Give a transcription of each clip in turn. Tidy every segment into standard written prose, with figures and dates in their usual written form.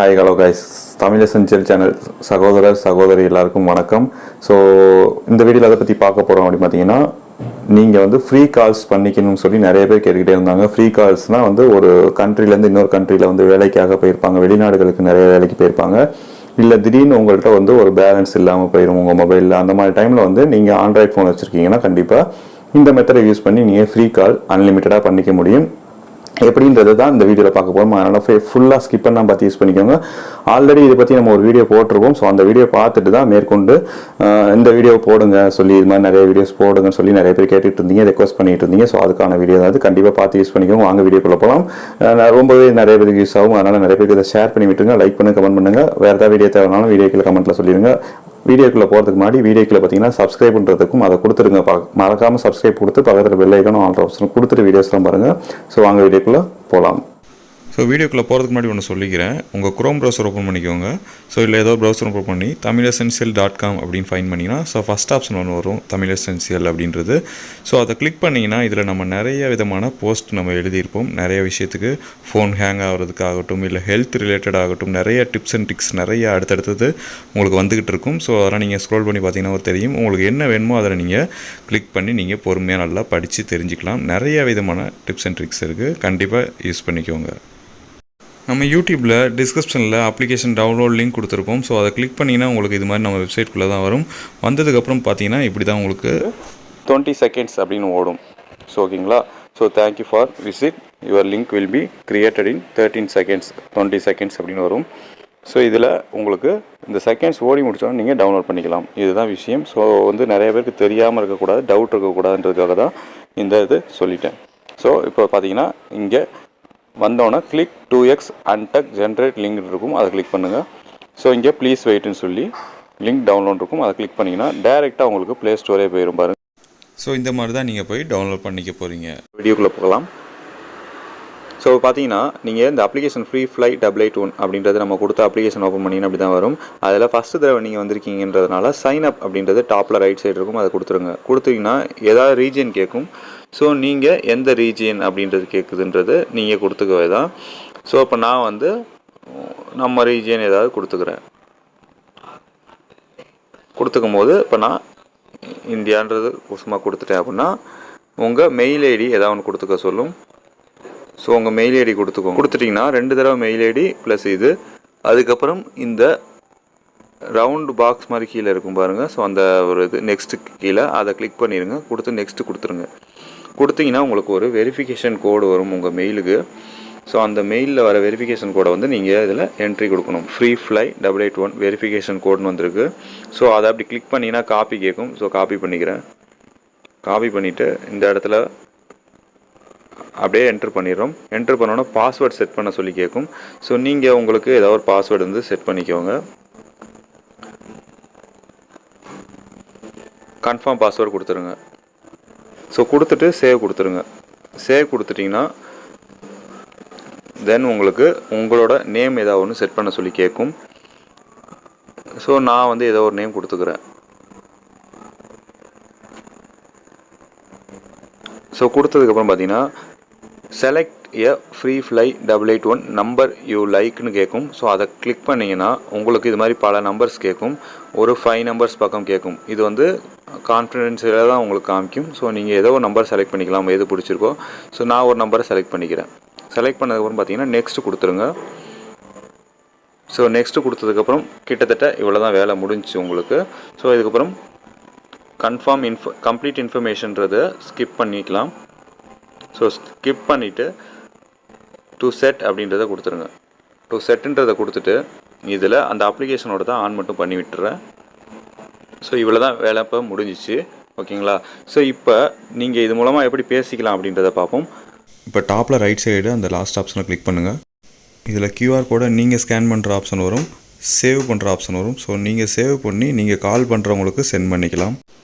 Hi hello guys, Tamil essential channel சகோதரர் சகோதரி எல்லாருக்கும் வணக்கம். ஸோ இந்த வீடியோவில் அதை பற்றி பார்க்க போகிறோம் அப்படின்னு பார்த்தீங்கன்னா, நீங்கள் வந்து ஃப்ரீ கால்ஸ் பண்ணிக்கணும்னு சொல்லி நிறைய பேர் கேட்டுக்கிட்டே இருந்தாங்க. ஃப்ரீ கால்ஸ்னால் வந்து ஒரு கண்ட்ரிலேருந்து இன்னொரு கண்ட்ரியில் வந்து வேலைக்காக போயிருப்பாங்க, வெளிநாடுகளுக்கு நிறைய வேலைக்கு போயிருப்பாங்க. இல்லை திடீர்னு உங்கள்கிட்ட வந்து ஒரு பேலன்ஸ் இல்லாமல் போயிடும் உங்கள் மொபைலில். அந்த மாதிரி டைமில் வந்து நீங்கள் ஆண்ட்ராய்ட் ஃபோன் வச்சுருக்கீங்கன்னா கண்டிப்பாக இந்த மெத்தடை யூஸ் பண்ணி நீங்கள் ஃப்ரீ கால் அன்லிமிட்டடாக பண்ணிக்க முடியும். எப்படின்றது தான் இந்த வீடியோவில் பார்க்க போகிறோம். அதனால் ஃபுல்லாக ஸ்கிப் பண்ணால் பார்த்து யூஸ் பண்ணிக்கோங்க. ஆல்ரெடி இதை பற்றி நம்ம ஒரு வீடியோ போட்டிருக்கோம். ஸோ அந்த வீடியோ பார்த்துட்டு தான் மேற்கொண்டு இந்த வீடியோ போடுங்க சொல்லி, இது மாதிரி நிறைய வீடியோஸ் போடுங்கன்னு சொல்லி நிறைய பேர் கேட்டுட்டு இருந்தீங்க, ரெக்வஸ்ட் பண்ணிட்டு இருந்தீங்க. ஸோ அதுக்கான வீடியோ தான் கண்டிப்பாக பார்த்து யூஸ் பண்ணிக்கோங்க. வாங்க வீடியோக்குள்ளே போகலாம். ரொம்பவே நிறைய பேருக்கு யூஸ் ஆகும். அதனால் நிறைய பேருக்கு இதை ஷேர் பண்ணி விட்டுருங்க, லைக் பண்ணுங்க, கமெண்ட் பண்ணுங்கள். வேறு ஏதாவது வீடியோ தேவைனாலும் வீடியோக்குள்ள கமெண்ட்டில் சொல்லிடுங்க. வீடியோக்குள்ளே போகிறதுக்கு முன்னாடி வீடியோக்குள்ளே பார்த்தீங்கன்னா சப்ஸ்கிரைப் பண்ணுறதுக்கும் அதை கொடுத்துருங்க. மறக்காமல் சப்ஸ்கிரைப் கொடுத்து பக்கத்தில் பெல் ஐக்கானும் ஆல் ஆப்ஷன் கொடுத்துட்டு வீடியோஸ்லாம் பாருங்கள். ஸோ வாங்க வீடியோக்குள்ளே போகலாம். ஸோ வீடியோக்குள்ளே போகிறதுக்கு முன்னாடி ஒன்று சொல்லிக்கிறேன். உங்கள் குரோம் ப்ரௌசர் ஓப்பன் பண்ணிக்கோங்க. ஸோ இல்லை ஏதோ ப்ரௌசர் ஓப்பன் பண்ணி தமிழெசென்சியல்.com அப்படின்னு ஃபைன் பண்ணிங்கன்னா, ஸோ ஃபஸ்ட் ஆப்ஷன் ஒன்று வரும், தமிழெசென்சியல் அப்படின்றது. ஸோ அதை கிளிக் பண்ணிங்கன்னா இதில் நம்ம நிறைய விதமான போஸ்ட் நம்ம எழுதியிருப்போம். நிறைய விஷயத்துக்கு ஃபோன் ஹேங் ஆகிறதுக்காகட்டும், இல்லை ஹெல்த் ரிலேட்டட் ஆகட்டும், நிறைய டிப்ஸ் அண்ட் ட்ரிக்ஸ் நிறைய அடுத்தடுத்தது உங்களுக்கு வந்துக்கிட்டு இருக்கும். ஸோ அதெல்லாம் நீங்கள் ஸ்க்ரோல் பண்ணி பார்த்தீங்கன்னா தெரியும். உங்களுக்கு என்ன வேணுமோ அதில் நீங்கள் கிளிக் பண்ணி நீங்கள் பொறுமையாக நல்லா படித்து தெரிஞ்சுக்கலாம். நிறைய விதமான டிப்ஸ் அண்ட் ட்ரிக்ஸ் இருக்குது, கண்டிப்பாக யூஸ் பண்ணிக்கோங்க. நம்ம யூடியூப்பில் டிஸ்கிரிப்ஷனில் அப்ளிகேஷன் டவுன்லோட் லிங்க் கொடுத்துருப்போம். ஸோ அதை கிளிக் பண்ணிங்கன்னா உங்களுக்கு இது மாதிரி நம்ம வெப்சைட்குள்ளே தான் வரும். வந்ததுக்கப்புறம் பார்த்தீங்கன்னா இப்படி தான் உங்களுக்கு 20 seconds அப்படின்னு ஓடும். ஸோ ஓகேங்களா. So thank you for visit, your link will be created in 13 seconds 20 seconds அப்படின்னு வரும். ஸோ இதில் உங்களுக்கு இந்த செகண்ட்ஸ் ஓடி முடிச்சோன்னா நீங்கள் டவுன்லோட் பண்ணிக்கலாம். இதுதான் விஷயம். ஸோ வந்து நிறைய பேருக்கு தெரியாமல் இருக்கக்கூடாது, டவுட் இருக்கக்கூடாதுன்றதுக்காக தான் இந்த இது சொல்லிட்டேன். ஸோ இப்போ பார்த்தீங்கன்னா இங்கே வந்தோன்னே கிளிக் 2x அன்டக் ஜென்ரேட் லிங்க் இருக்கும், அதை கிளிக் பண்ணுங்கள். ஸோ இங்கே ப்ளீஸ் வெயிட்னு சொல்லி லிங்க் டவுன்லோட் இருக்கும், அதை கிளிக் பண்ணிங்கன்னா டேரெக்டாக உங்களுக்கு ப்ளே ஸ்டோரே போயிடும் பாருங்கள். ஸோ இந்த மாதிரி தான் நீங்கள் போய் டவுன்லோட் பண்ணிக்க போகிறீங்க. வீடியோக்குள்ளே போகலாம். ஸோ பார்த்தீங்கன்னா நீங்கள் இந்த அப்ளிகேஷன் ஃப்ரீ ஃப்ளை 881 அப்படின்றது நம்ம கொடுத்த அப்ளிகேஷன் ஓப்பன் பண்ணிங்கன்னா அப்படி தான் வரும். அதில் ஃபஸ்ட்டு தடவை நீங்கள் வந்திருக்கீங்கன்றதுனால சைன் அப் அப்படின்றது டாப்பில் ரைட் சைடு இருக்கும், அதை கொடுத்துருங்க. கொடுத்தீங்கன்னா ஏதாவது ரீஜியன் கேட்கும். ஸோ நீங்கள் எந்த ரீஜியன் அப்படின்றது கேட்குதுன்றது நீங்கள் கொடுத்துக்கவே தான். ஸோ இப்போ நான் வந்து நம்ம ரீஜியன் ஏதாவது கொடுத்துக்கிறேன். கொடுத்துக்கும் போது இப்போ நான் இந்தியான்றது சும்மா கொடுத்துட்டேன் அப்படின்னா உங்கள் மெயில் ஐடி ஏதாவது ஒன்று கொடுத்துக்க சொல்லும். ஸோ உங்கள் மெயில் ஐடி கொடுத்துட்டிங்கன்னா 2 தடவை மெயில் ஐடி ப்ளஸ் இது, அதுக்கப்புறம் இந்த ரவுண்டு பாக்ஸ் மாதிரி கீழே இருக்கும் பாருங்கள். ஸோ அந்த ஒரு இது நெக்ஸ்ட்டு கீழே அதை கிளிக் பண்ணிடுங்க. கொடுத்து நெக்ஸ்ட்டு கொடுத்துருங்க. கொடுத்தீங்கன்னா உங்களுக்கு ஒரு வெரிஃபிகேஷன் கோடு வரும் உங்கள் மெயிலுக்கு. ஸோ அந்த மெயிலில் வர வெரிஃபிகேஷன் கோடை வந்து நீங்கள் இதில் என்ட்ரி கொடுக்கணும். ஃப்ரீ ஃப்ளை 881 வெரிஃபிகேஷன் கோடுன்னு வந்திருக்கு. ஸோ அதை அப்படி கிளிக் பண்ணிங்கன்னா காப்பி கேட்கும். ஸோ காப்பி பண்ணிக்கிறேன். காப்பி பண்ணிவிட்டு இந்த இடத்துல அப்படியே என்ட்ரு பண்ணிடுறோம். என்ட்ரு பண்ணோன்னா பாஸ்வேர்டு செட் பண்ண சொல்லி கேட்கும். ஸோ நீங்கள் உங்களுக்கு ஏதாவது ஒரு பாஸ்வேர்டு வந்து செட் பண்ணிக்கோங்க. கன்ஃபார்ம் பாஸ்வேர்டு கொடுத்துருங்க. ஸோ கொடுத்துட்டு சேவ் கொடுத்துருங்க. சேவ் கொடுத்துட்டிங்கன்னா தென் உங்களுக்கு உங்களோட நேம் ஏதாவது ஒன்று செட் பண்ண சொல்லி கேட்கும். ஸோ நான் வந்து ஏதோ ஒரு நேம் கொடுத்துக்கிறேன். ஸோ கொடுத்ததுக்கப்புறம் பார்த்தீங்கன்னா select a free fly 881 number you லைக்னு கேட்கும். ஸோ அதை கிளிக் பண்ணிங்கன்னா உங்களுக்கு இது மாதிரி பல நம்பர்ஸ் கேட்கும். ஒரு 5 நம்பர்ஸ் பக்கம் கேட்கும். இது வந்து கான்ஃபிடென்ஷியலாக தான் உங்களுக்கு காமிக்கும். ஸோ நீங்கள் ஏதோ ஒரு நம்பர் செலக்ட் பண்ணிக்கலாம், எது பிடிச்சிருக்கோ. ஸோ நான் ஒரு நம்பரை செலக்ட் பண்ணிக்கிறேன். செலக்ட் பண்ணதுக்கப்புறம் பார்த்தீங்கன்னா நெக்ஸ்ட்டு கொடுத்துருங்க. ஸோ நெக்ஸ்ட்டு கொடுத்ததுக்கப்புறம் கிட்டத்தட்ட இவ்வளோ தான் வேலை முடிஞ்சிச்சு உங்களுக்கு. ஸோ இதுக்கப்புறம் கன்ஃபார்ம் கம்ப்ளீட் இன்ஃபர்மேஷன்றதை ஸ்கிப் பண்ணிக்கலாம். ஸோ ஸ்கிப் பண்ணிவிட்டு டு செட் அப்படின்றத கொடுத்துருங்க. டு செட்டுன்றதை கொடுத்துட்டு இதில் அந்த அப்ளிகேஷனோட தான் ஆன் மட்டும் பண்ணி விட்டுறேன். ஸோ இவ்வளோ தான் வேலை இப்போ முடிஞ்சிச்சு. ஓகேங்களா. ஸோ இப்போ நீங்கள் இது மூலமாக எப்படி பேசிக்கலாம் அப்படின்றத பார்ப்போம். இப்போ டாப்பில் ரைட் சைடு அந்த லாஸ்ட் ஆப்ஷனை கிளிக் பண்ணுங்கள். இதில் QR கோடை நீங்கள் ஸ்கேன் பண்ணுற ஆப்ஷன் வரும், சேவ் பண்ணுற ஆப்ஷன் வரும். ஸோ நீங்கள் சேவ் பண்ணி நீங்கள் கால் பண்ணுறவங்களுக்கு சென்ட் பண்ணிக்கலாம்.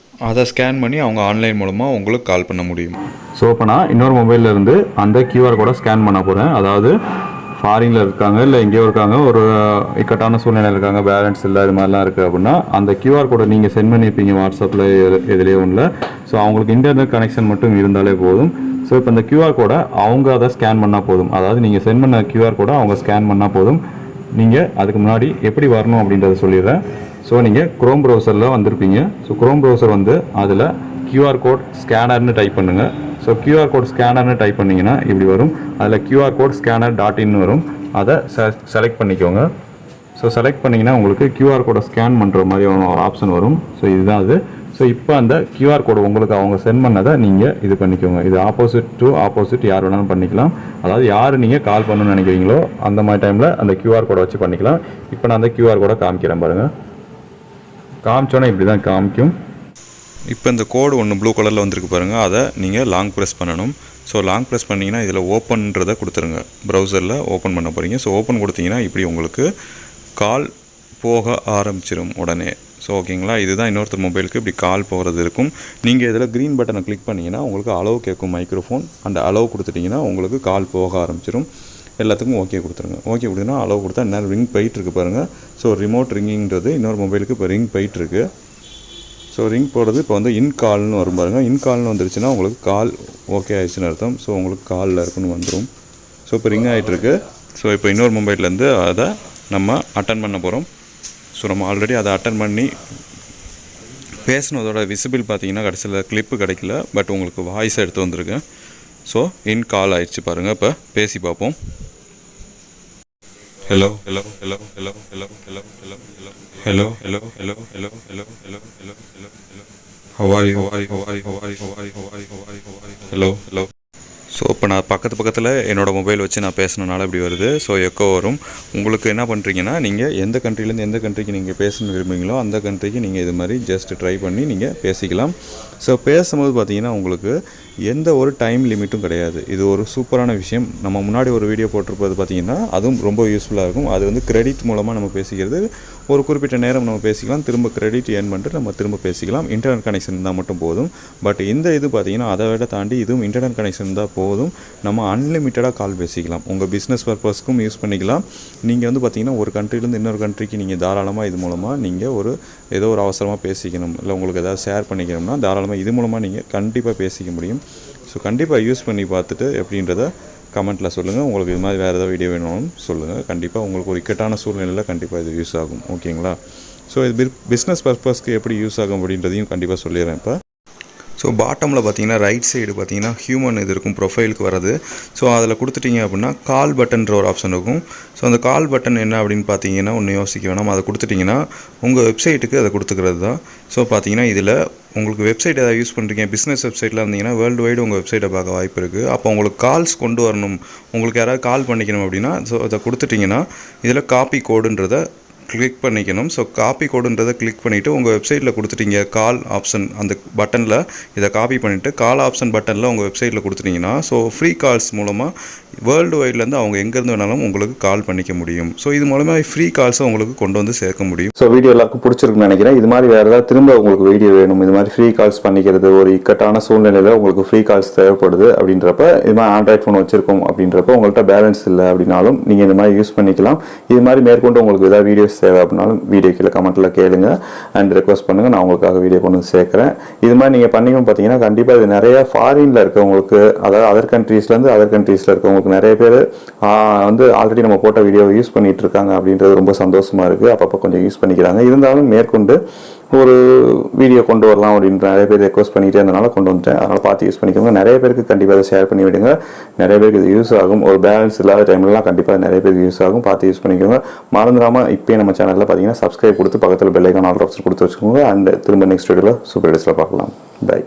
அதை ஸ்கேன் பண்ணி அவங்க ஆன்லைன் மூலமாக உங்களுக்கு கால் பண்ண முடியும். ஸோ இப்போ நான் இன்னொரு மொபைலில் இருந்து அந்த QR கோடை ஸ்கேன் பண்ண போகிறேன். அதாவது ஃபாரினில் இருக்காங்க, இல்லை எங்கேயோ இருக்காங்க, ஒரு இக்கட்டான சூழ்நிலையில் இருக்காங்க, பேலன்ஸ் இல்லை, இது மாதிரிலாம் இருக்குது அப்படின்னா அந்த QR கோடை நீங்கள் சென்ட் பண்ணியிருப்பீங்க வாட்ஸ்அப்பில் எதுலேயே ஒன்றில். ஸோ அவங்களுக்கு இன்டர்நெட் கனெக்ஷன் மட்டும் இருந்தாலே போதும். ஸோ இப்போ இந்த QR கோடை அவங்க அதை ஸ்கேன் பண்ணால் போதும். அதாவது நீங்கள் சென்ட் பண்ண QR கோடை அவங்க ஸ்கேன் பண்ணால் போதும். நீங்கள் அதுக்கு முன்னாடி எப்படி வரணும் அப்படின்றத சொல்லிடுறேன். ஸோ நீங்கள் குரோம் ப்ரௌசரில் வந்திருப்பீங்க. ஸோ குரோம் ப்ரௌசர் வந்து அதில் கியூஆர் கோட் ஸ்கேனர்னு டைப் பண்ணுங்கள். ஸோ கியூஆர் கோட் ஸ்கேனர்னு டைப் பண்ணிங்கன்னா இப்படி வரும். அதில் கியூஆர் கோட் ஸ்கேனர் .in வரும். அதை செலக்ட் பண்ணிக்கோங்க. ஸோ செலக்ட் பண்ணிங்கன்னா உங்களுக்கு கியூஆர் கோடை ஸ்கேன் பண்ணுற மாதிரி ஒரு ஆப்ஷன் வரும். ஸோ இதுதான் அது. ஸோ இப்போ அந்த கியூஆர் கோடு உங்களுக்கு அவங்க சென்ட் பண்ணதை நீங்கள் இது பண்ணிக்கோங்க. இது ஆப்போசிட் யார் வேணாலும் பண்ணிக்கலாம். அதாவது யார் நீங்கள் கால் பண்ணணும்னு நினைக்கிறீங்களோ அந்த மாதிரி டைமில் அந்த கியூஆர் கோடை வச்சு பண்ணிக்கலாம். இப்போ நான் அந்த கியூஆர் கோடை காமிக்கிறேன் பாருங்கள். காமிச்சோன்னே இப்படி தான் காமிக்கும். இப்போ இந்த கோடு ஒன்று ப்ளூ கலரில் வந்திருக்கு பாருங்கள், அதை நீங்கள் லாங் ப்ரெஸ் பண்ணணும். ஸோ லாங் ப்ரெஸ் பண்ணிங்கன்னா இதில் ஓப்பன்றதை கொடுத்துருங்க. ப்ரௌசரில் ஓப்பன் பண்ண போகிறீங்க. ஸோ ஓப்பன் கொடுத்தீங்கன்னா இப்படி உங்களுக்கு கால் போக ஆரம்பிச்சிடும் உடனே. ஸோ ஓகேங்களா, இதுதான் இன்னொருத்தர் மொபைலுக்கு இப்படி கால் போகிறது இருக்கும். நீங்கள் இதில் க்ரீன் பட்டனை கிளிக் பண்ணிங்கன்னா உங்களுக்கு அளவு கேட்கும் மைக்ரோஃபோன். அந்த அளவு கொடுத்துட்டிங்கன்னா உங்களுக்கு கால் போக ஆரம்பிச்சிடும். எல்லாத்துக்கும் ஓகே கொடுத்துருங்க. ஓகே கொடுத்தீங்கன்னா அளவு கொடுத்தா இன்னும் ரிங் போயிட்டுருக்கு பாருங்கள். ஸோ ரிமோட் ரிங்கிங்கிறது இன்னொரு மொபைலுக்கு இப்போ ரிங் போயிட்டுருக்கு. ஸோ ரிங் போடுறது இப்போ வந்து இன் கால்னு வரும் பாருங்கள். இன் கால்னு வந்துருச்சுன்னா உங்களுக்கு கால் ஓகே ஆயிடுச்சுன்னு அர்த்தம். ஸோ உங்களுக்கு காலில் இருக்குன்னு வந்துடும். ஸோ இப்போ ரிங் ஆகிட்டுருக்கு. ஸோ இப்போ இன்னொரு மொபைல்லேருந்து அதை நம்ம அட்டன் பண்ண போகிறோம். ஸோ நம்ம ஆல்ரெடி அதை அட்டன் பண்ணி பேசினதோட விசிபிள் பார்த்தீங்கன்னா கடைசியில் கிளிப்பு கிடைக்கல, பட் உங்களுக்கு வாய்ஸ் எடுத்து வந்திருக்கேன். ஸோ இன் கால் ஆயிடுச்சு பாருங்கள். இப்போ பேசி பார்ப்போம். Hello hello hello hello hello hello hello hello hello hello hello hello hello hello hello hello how are how are how are how are how are how are how are how are hello hello. So இப்போ நான் பக்கத்தில் என்னோடய மொபைல் வச்சு நான் பேசுனனால இப்படி வருது. ஸோ எக்கோ வரும். உங்களுக்கு என்ன பண்ணுறீங்கன்னா நீங்கள் எந்த கண்ட்ரிலேருந்து எந்த கண்ட்ரிக்கு நீங்கள் பேசணும் விரும்புகிறீங்களோ அந்த கண்ட்ரிக்கு நீங்கள் இது மாதிரி ஜஸ்ட் ட்ரை பண்ணி நீங்கள் பேசிக்கலாம். ஸோ பேசும்போது பார்த்தீங்கன்னா உங்களுக்கு எந்த ஒரு டைம் லிமிட்டும் கிடையாது. இது ஒரு சூப்பரான விஷயம். நம்ம முன்னாடி ஒரு வீடியோ போட்டிருப்பது பார்த்தீங்கன்னா அதுவும் ரொம்ப யூஸ்ஃபுல்லாக இருக்கும். அது வந்து கிரெடிட் மூலமாக நம்ம பேசிக்கிறது. ஒரு குறிப்பிட்ட நேரம் நம்ம பேசிக்கலாம், திரும்ப கிரெடிட் ஏர்ன் பண்ணிட்டு நம்ம திரும்ப பேசிக்கலாம். இன்டர்நெட் கனெக்ஷன் இருந்தால் மட்டும் போதும். பட் இந்த இது பார்த்தீங்கன்னா அதை விட தாண்டி இதுவும் இன்டர்நெட் கனெக்ஷன் இருந்தால் போதும். நம்ம அன்லிமிட்டடாக கால் பேசிக்கலாம். உங்கள் பிஸ்னஸ் பர்பஸ்க்கும் யூஸ் பண்ணிக்கலாம். நீங்கள் வந்து பார்த்தீங்கன்னா ஒரு கண்ட்ரிலேருந்து இன்னொரு கண்ட்ரிக்கு நீங்கள் தாராளமாக இது மூலமாக நீங்கள் ஏதோ ஒரு அவசரமாக பேசிக்கணும், இல்லை உங்களுக்கு ஏதாவது ஷேர் பண்ணிக்கணும்னா தாராளமாக இது மூலமாக நீங்கள் கண்டிப்பாக பேசிக்க முடியும். ஸோ கண்டிப்பாக யூஸ் பண்ணி பார்த்துட்டு எப்படின்றத கமெண்ட்டில் சொல்லுங்கள். உங்களுக்கு இது மாதிரி வேறு ஏதாவது வீடியோ வேணும்னு சொல்லுங்கள். கண்டிப்பாக உங்களுக்கு ஒரு இக்கட்டான சூழ்நிலையில் கண்டிப்பாக இது யூஸ் ஆகும். ஓகேங்களா? ஸோ இது பிஸ்னஸ் பர்பஸ்க்கு எப்படி யூஸ் ஆகும் அப்படின்றதையும் கண்டிப்பாக சொல்லிடுறேன். இப்போ ஸோ பாட்டமில் பார்த்தீங்கன்னா ரைட் சைடு பார்த்தீங்கன்னா ஹியூமன் இது இருக்கும், ப்ரொஃபைலுக்கு வர்றது. ஸோ அதில் கொடுத்துட்டிங்க அப்படின்னா கால் பட்டன்ற ஒரு ஆப்ஷன் இருக்கும். ஸோ அந்த கால் பட்டன் என்ன அப்படின்னு பார்த்தீங்கன்னா ஒன்று யோசிக்க வேணாம். அதை கொடுத்துட்டிங்கன்னா உங்கள் வெப்சைட்டுக்கு அதை கொடுத்துக்கிறது தான். ஸோ பார்த்தீங்கன்னா இதில் உங்களுக்கு வெப்சைட் எதாவது யூஸ் பண்ணுறீங்க, பிஸ்னஸ் வெப்சைட்டில் இருந்தீங்கன்னா வேர்ல்டு வைடு உங்கள் வெப்சைட்டை பார்க்க வாய்ப்பு இருக்குது. அப்போ உங்களுக்கு கால்ஸ் கொண்டு வரணும், உங்களுக்கு யாராவது கால் பண்ணிக்கணும் அப்படின்னா ஸோ அதை கொடுத்துட்டிங்கன்னா இதில் காப்பி கோடுன்றதை கிளிக் பண்ணிக்கணும். ஸோ காப்பி கோடுன்றதை கிளிக் பண்ணிவிட்டு உங்கள் வெப்சைட்டில் கொடுத்துட்டீங்க கால் ஆப்ஷன் அந்த பட்டனில் இதை காப்பி பண்ணிவிட்டு கால் ஆப்ஷன் பட்டனில் உங்கள் வெப்சைட்டில் கொடுத்துட்டிங்கன்னா ஸோ ஃப்ரீ கால்ஸ் மூலமாக வேர்ல்டு வைட்லேருந்து அவங்க எங்கேருந்து வேணாலும் உங்களுக்கு கால் பண்ணிக்க முடியும். ஸோ இது மூலமாக ஃப்ரீ கால்ஸை உங்களுக்கு கொண்டு வந்து சேர்க்க முடியும். ஸோ வீடியோ எல்லாருக்கும் பிடிச்சிருக்குன்னு நினைக்கிறேன். இது மாதிரி வேறு ஏதாவது திரும்ப உங்களுக்கு வீடியோ வேணும், இது மாதிரி ஃப்ரீ கால்ஸ் பண்ணிக்கிறது, ஒரு இக்கட்டான சூழ்நிலையில் உங்களுக்கு ஃப்ரீ கால்ஸ் தேவைப்படுது அப்படின்றப்ப, இது மாதிரி ஆண்ட்ராய்ட் ஃபோன் வச்சிருக்கோம் அப்படின்றப்ப உங்கள்கிட்ட பேலன்ஸ் இல்லை அப்படின்னாலும் நீங்கள் இந்த மாதிரி யூஸ் பண்ணிக்கலாம். இது மாதிரி மேற்கொண்டு உங்களுக்கு ஏதாவது வீடியோஸ் தேவை அப்படின்னாலும் வீடியோ கீழே கமெண்ட்டில் கேளுங்க அண்ட் ரெக்வஸ்ட் பண்ணுங்கள். நான் உங்களுக்காக வீடியோ கொண்டு வந்து சேர்க்குறேன். இது மாதிரி நீங்கள் பண்ணிக்கணும். பார்த்தீங்கன்னா கண்டிப்பாக இது நிறைய ஃபாரினில் இருக்கவங்களுக்கு, அதாவது அதர் கண்ட்ரீஸில் இருக்கவங்களுக்கு நிறைய பேர் வந்து ஆல்ரெடி நம்ம போட்ட வீடியோவை யூஸ் பண்ணிட்டு இருக்காங்க அப்படின்றது ரொம்ப சந்தோஷமாக இருக்குது. அப்பப்போ கொஞ்சம் யூஸ் பண்ணிக்கிறாங்க. இருந்தாலும் மேற்கொண்டு ஒரு வீடியோ கொண்டு வரலாம் அப்படின்ற நிறைய பேர் ரெக்வஸ்ட் பண்ணிகிட்டே இருந்தனால கொண்டு வந்துட்டேன். அதனால் பார்த்து யூஸ் பண்ணிக்கோங்க. நிறைய பேருக்கு கண்டிப்பாக அதை ஷேர் பண்ணி விடுங்க. நிறைய பேருக்கு இது யூஸ் ஆகும். ஒரு பேலன்ஸ் இல்லாத டைம்லலாம் கண்டிப்பாக நிறைய பேருக்கு யூஸ் ஆகும். பார்த்து யூஸ் பண்ணிக்கோங்க. மறந்துடாமல் இப்போயே நம்ம சேனலில் பார்த்தீங்கன்னா சப்ஸ்கிரைப் கொடுத்து பக்கத்தில் பெல் ஐக்கான் ஆல் ஆப்ஷன் கொடுத்து வச்சுக்கோங்க. அண்ட் திரும்ப நெக்ஸ்ட் வீடியோவில் சூப்பர் வீடியோஸில் பார்க்கலாம். பை.